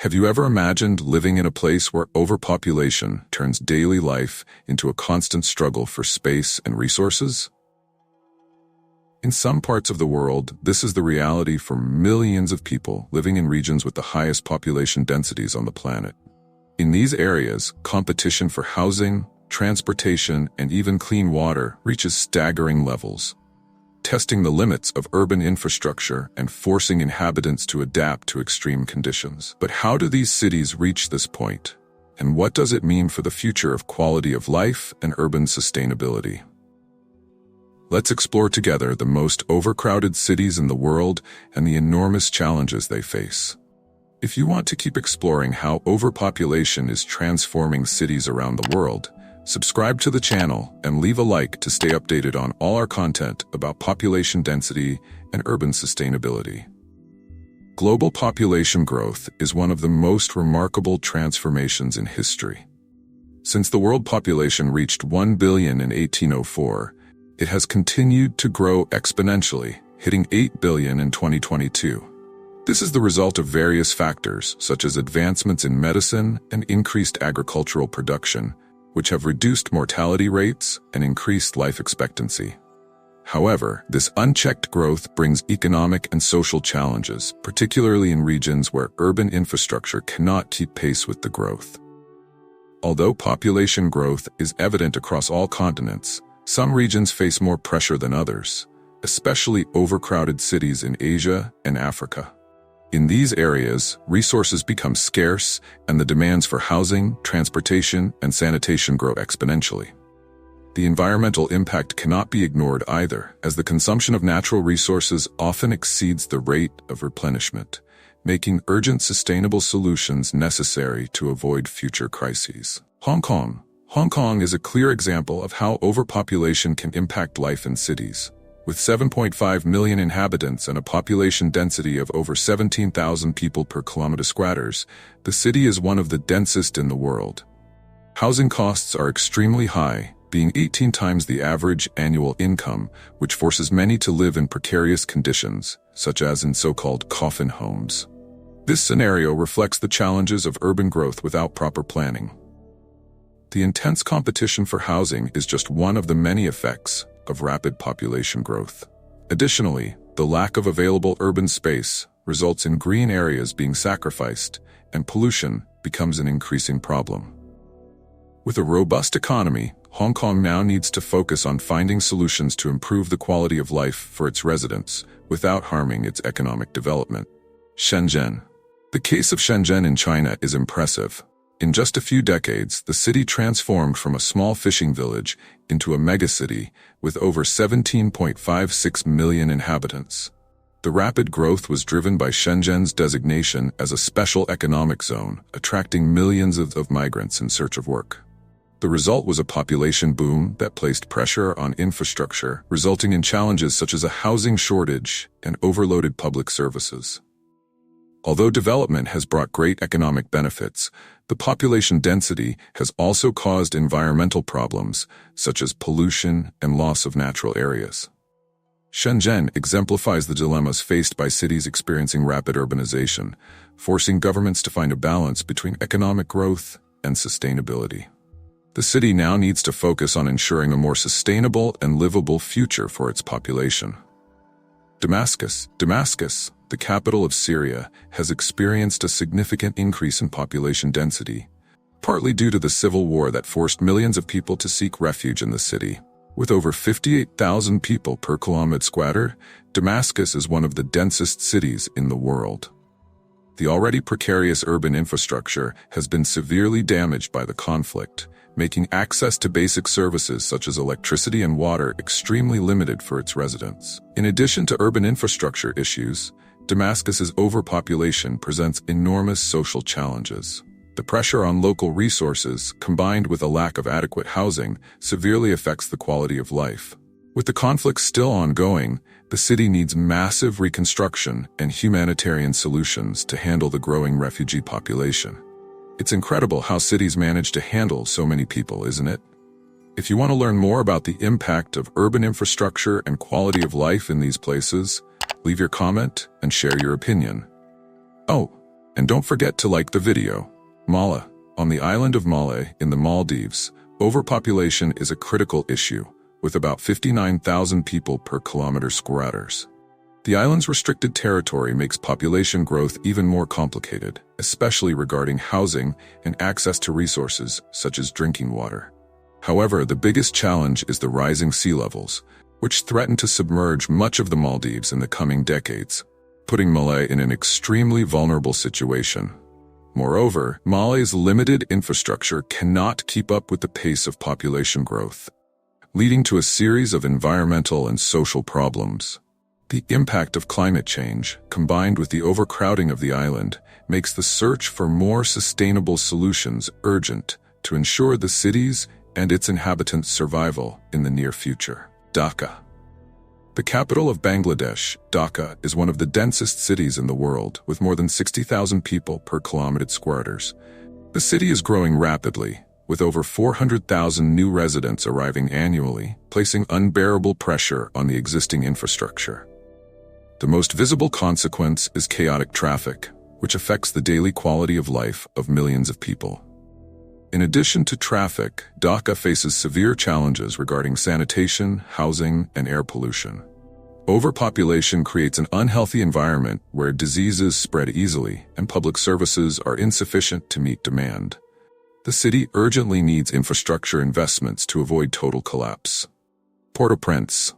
Have you ever imagined living in a place where overpopulation turns daily life into a constant struggle for space and resources? In some parts of the world, this is the reality for millions of people living in regions with the highest population densities on the planet. In these areas, competition for housing, transportation, and even clean water reaches staggering levels, testing the limits of urban infrastructure and forcing inhabitants to adapt to extreme conditions. But how do these cities reach this point? And what does it mean for the future of quality of life and urban sustainability? Let's explore together the most overcrowded cities in the world and the enormous challenges they face. If you want to keep exploring how overpopulation is transforming cities around the world, subscribe to the channel and leave a like to stay updated on all our content about population density and urban sustainability. Global population growth is one of the most remarkable transformations in history. Since the world population reached 1 billion in 1804, it has continued to grow exponentially, hitting 8 billion in 2022. This is the result of various factors, such as advancements in medicine and increased agricultural production, which have reduced mortality rates and increased life expectancy. However, this unchecked growth brings economic and social challenges, particularly in regions where urban infrastructure cannot keep pace with the growth. Although population growth is evident across all continents, some regions face more pressure than others, especially overcrowded cities in Asia and Africa. In these areas, resources become scarce and the demands for housing, transportation, and sanitation grow exponentially. The environmental impact cannot be ignored either, as the consumption of natural resources often exceeds the rate of replenishment, making urgent sustainable solutions necessary to avoid future crises. Hong Kong is a clear example of how overpopulation can impact life in cities. With 7.5 million inhabitants and a population density of over 17,000 people per kilometer squares, the city is one of the densest in the world. Housing costs are extremely high, being 18 times the average annual income, which forces many to live in precarious conditions, such as in so-called coffin homes. This scenario reflects the challenges of urban growth without proper planning. The intense competition for housing is just one of the many effects of rapid population growth. Additionally, the lack of available urban space results in green areas being sacrificed, and pollution becomes an increasing problem. With a robust economy, Hong Kong now needs to focus on finding solutions to improve the quality of life for its residents without harming its economic development. Shenzhen. The case of Shenzhen in China is impressive. In just a few decades, the city transformed from a small fishing village into a megacity with over 17.56 million inhabitants. The rapid growth was driven by Shenzhen's designation as a special economic zone, attracting millions of migrants in search of work. The result was a population boom that placed pressure on infrastructure, resulting in challenges such as a housing shortage and overloaded public services. Although development has brought great economic benefits, the population density has also caused environmental problems, such as pollution and loss of natural areas. Shenzhen exemplifies the dilemmas faced by cities experiencing rapid urbanization, forcing governments to find a balance between economic growth and sustainability. The city now needs to focus on ensuring a more sustainable and livable future for its population. Damascus, the capital of Syria, has experienced a significant increase in population density, partly due to the civil war that forced millions of people to seek refuge in the city. With over 58,000 people per kilometer square, Damascus is one of the densest cities in the world. The already precarious urban infrastructure has been severely damaged by the conflict, making access to basic services such as electricity and water extremely limited for its residents. In addition to urban infrastructure issues, Damascus's overpopulation presents enormous social challenges. The pressure on local resources, combined with a lack of adequate housing, severely affects the quality of life. With the conflict still ongoing, the city needs massive reconstruction and humanitarian solutions to handle the growing refugee population. It's incredible how cities manage to handle so many people, isn't it? If you want to learn more about the impact of urban infrastructure and quality of life in these places, leave your comment and share your opinion. Oh, And don't forget to like the video. Malé. On the island of Malé in the Maldives, overpopulation is a critical issue, with about 59,000 people per kilometer squares. The island's restricted territory makes population growth even more complicated, especially regarding housing and access to resources such as drinking water. However, the biggest challenge is the rising sea levels, which threaten to submerge much of the Maldives in the coming decades, putting Malé in an extremely vulnerable situation. Moreover, Malé's limited infrastructure cannot keep up with the pace of population growth, leading to a series of environmental and social problems. The impact of climate change, combined with the overcrowding of the island, makes the search for more sustainable solutions urgent to ensure the city's and its inhabitants' survival in the near future. Dhaka. The capital of Bangladesh, Dhaka, is one of the densest cities in the world, with more than 60,000 people per kilometer squares. The city is growing rapidly, with over 400,000 new residents arriving annually, placing unbearable pressure on the existing infrastructure. The most visible consequence is chaotic traffic, which affects the daily quality of life of millions of people. In addition to traffic, Dhaka faces severe challenges regarding sanitation, housing, and air pollution. Overpopulation creates an unhealthy environment where diseases spread easily and public services are insufficient to meet demand. The city urgently needs infrastructure investments to avoid total collapse. Port-au-Prince.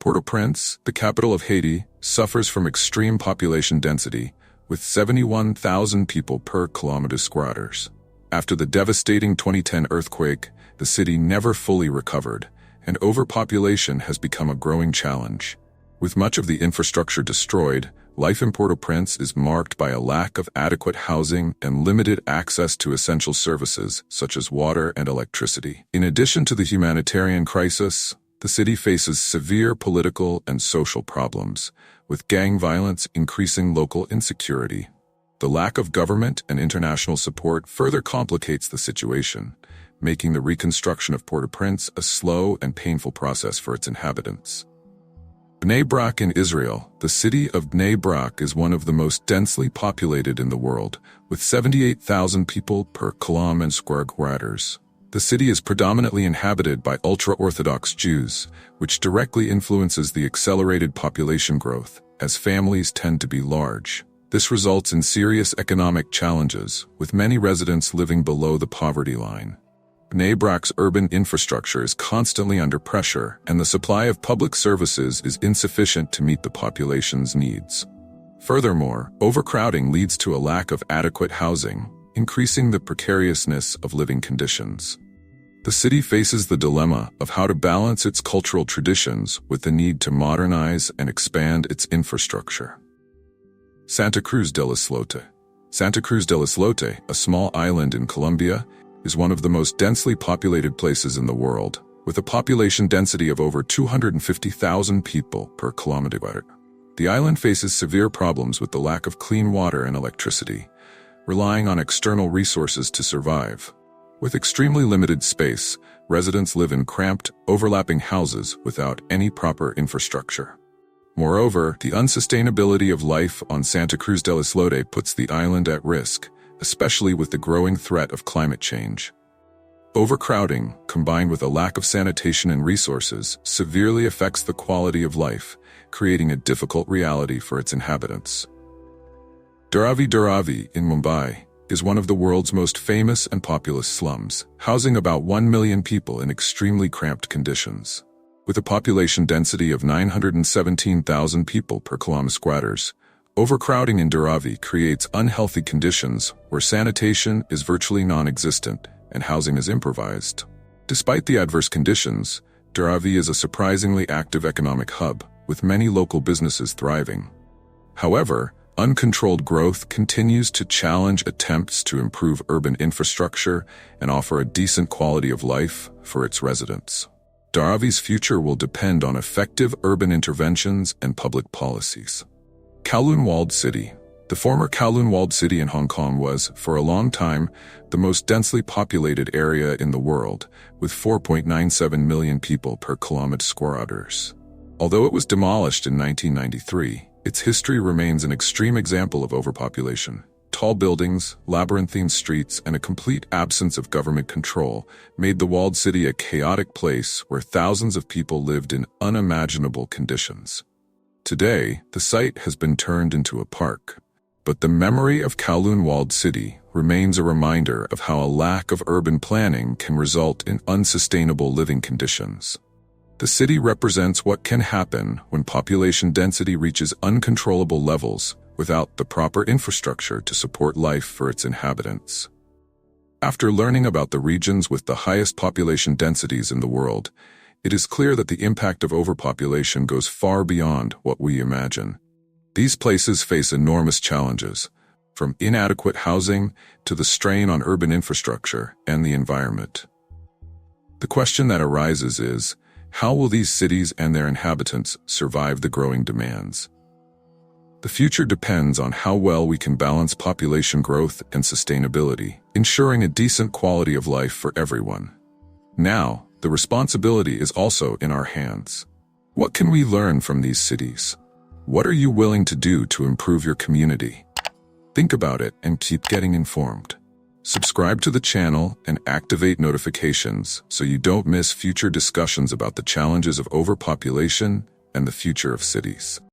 Port-au-Prince, the capital of Haiti, suffers from extreme population density, with 71,000 people per kilometer squares. After the devastating 2010 earthquake, the city never fully recovered, and overpopulation has become a growing challenge. With much of the infrastructure destroyed, life in Port-au-Prince is marked by a lack of adequate housing and limited access to essential services such as water and electricity. In addition to the humanitarian crisis, the city faces severe political and social problems, with gang violence increasing local insecurity. The lack of government and international support further complicates the situation, making the reconstruction of Port-au-Prince a slow and painful process for its inhabitants. Bnei Brak in Israel. The city of Bnei Brak is one of the most densely populated in the world, with 78,000 people per kilometer squares. The city is predominantly inhabited by ultra-Orthodox Jews, which directly influences the accelerated population growth, as families tend to be large. This results in serious economic challenges, with many residents living below the poverty line. Bnei Brak's urban infrastructure is constantly under pressure, and the supply of public services is insufficient to meet the population's needs. Furthermore, overcrowding leads to a lack of adequate housing, increasing the precariousness of living conditions. The city faces the dilemma of how to balance its cultural traditions with the need to modernize and expand its infrastructure. Santa Cruz de la Islote. Santa Cruz de la Islote, a small island in Colombia, is one of the most densely populated places in the world, with a population density of over 250,000 people per kilometer. The island faces severe problems with the lack of clean water and electricity, relying on external resources to survive. With extremely limited space, residents live in cramped, overlapping houses without any proper infrastructure. Moreover, the unsustainability of life on Santa Cruz del Islote puts the island at risk, especially with the growing threat of climate change. Overcrowding, combined with a lack of sanitation and resources, severely affects the quality of life, creating a difficult reality for its inhabitants. Dharavi in Mumbai is one of the world's most famous and populous slums, housing about 1 million people in extremely cramped conditions. With a population density of 917,000 people per kilometer squares, overcrowding in Dharavi creates unhealthy conditions where sanitation is virtually non-existent and housing is improvised. Despite the adverse conditions, Dharavi is a surprisingly active economic hub, with many local businesses thriving. However, uncontrolled growth continues to challenge attempts to improve urban infrastructure and offer a decent quality of life for its residents. Dharavi's future will depend on effective urban interventions and public policies. Kowloon Walled City. The former Kowloon Walled City in Hong Kong was, for a long time, the most densely populated area in the world, with 4.97 million people per kilometer squares. Although it was demolished in 1993, Its history remains an extreme example of overpopulation. Tall buildings, labyrinthine streets, and a complete absence of government control made the walled city a chaotic place where thousands of people lived in unimaginable conditions. Today, the site has been turned into a park, but the memory of Kowloon walled city remains a reminder of how a lack of urban planning can result in unsustainable living conditions. The city represents what can happen when population density reaches uncontrollable levels without the proper infrastructure to support life for its inhabitants. After learning about the regions with the highest population densities in the world, it is clear that the impact of overpopulation goes far beyond what we imagine. These places face enormous challenges, from inadequate housing to the strain on urban infrastructure and the environment. The question that arises is, how will these cities and their inhabitants survive the growing demands? The future depends on how well we can balance population growth and sustainability, ensuring a decent quality of life for everyone. Now, the responsibility is also in our hands. What can we learn from these cities? What are you willing to do to improve your community? Think about it and keep getting informed. Subscribe to the channel and activate notifications so you don't miss future discussions about the challenges of overpopulation and the future of cities.